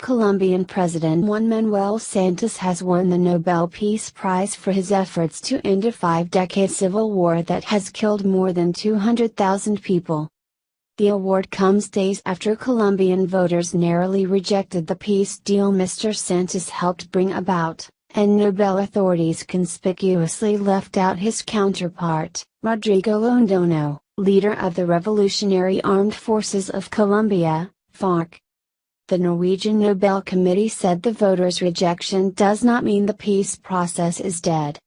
Colombian President Juan Manuel Santos has won the Nobel Peace Prize for his efforts to end a 5-decade civil war that has killed more than 200,000 people. The award comes days after Colombian voters narrowly rejected the peace deal Mr. Santos helped bring about, and Nobel authorities conspicuously left out his counterpart, Rodrigo Londono, leader of the Revolutionary Armed Forces of Colombia, FARC. The Norwegian Nobel Committee said the voters' rejection does not mean the peace process is dead.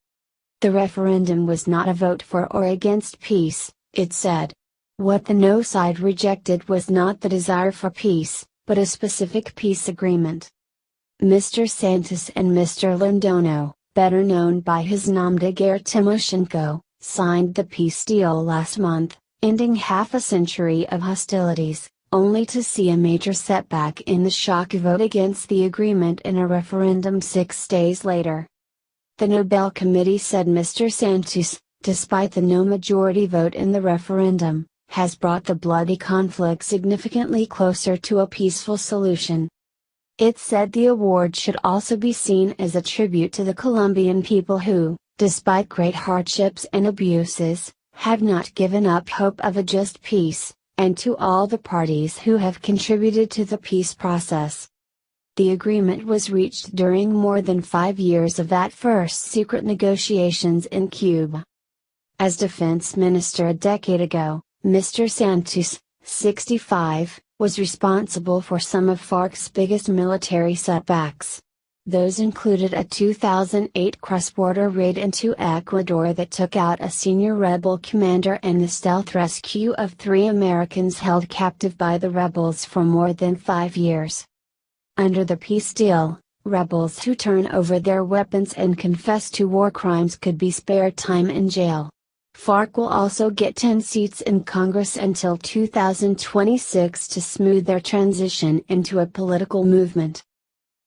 The referendum was not a vote for or against peace, it said. What the no side rejected was not the desire for peace, but a specific peace agreement. Mr. Santos and Mr. Londono, better known by his nom de guerre Timoshenko, signed the peace deal last month, ending half a century of hostilities, only to see a major setback in the shock vote against the agreement in a referendum 6 days later. The Nobel Committee said Mr. Santos, despite the no majority vote in the referendum, has brought the bloody conflict significantly closer to a peaceful solution. It said the award should also be seen as a tribute to the Colombian people who, despite great hardships and abuses, have not given up hope of a just peace, and to all the parties who have contributed to the peace process. The agreement was reached during more than 5 years of at first secret negotiations in Cuba. As defense minister a decade ago, Mr. Santos, 65, was responsible for some of FARC's biggest military setbacks. Those included a 2008 cross-border raid into Ecuador that took out a senior rebel commander and the stealth rescue of 3 Americans held captive by the rebels for more than 5 years. Under the peace deal, rebels who turn over their weapons and confess to war crimes could be spared time in jail. FARC will also get 10 seats in Congress until 2026 to smooth their transition into a political movement.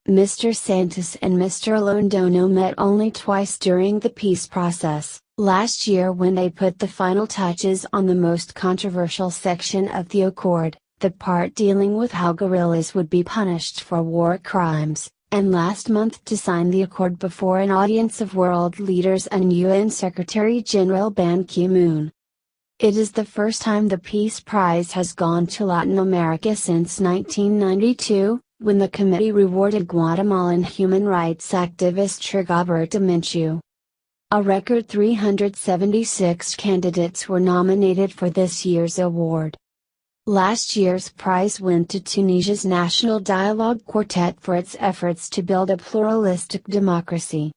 Mr. Santos and Mr. Londono met only twice during the peace process, last year when they put the final touches on the most controversial section of the accord, the part dealing with how guerrillas would be punished for war crimes, and last month to sign the accord before an audience of world leaders and UN Secretary-General Ban Ki-moon. It is the first time the Peace Prize has gone to Latin America since 1992, when the committee rewarded Guatemalan human rights activist Rigoberta Menchú. A record 376 candidates were nominated for this year's award. Last year's prize went to Tunisia's National Dialogue Quartet for its efforts to build a pluralistic democracy.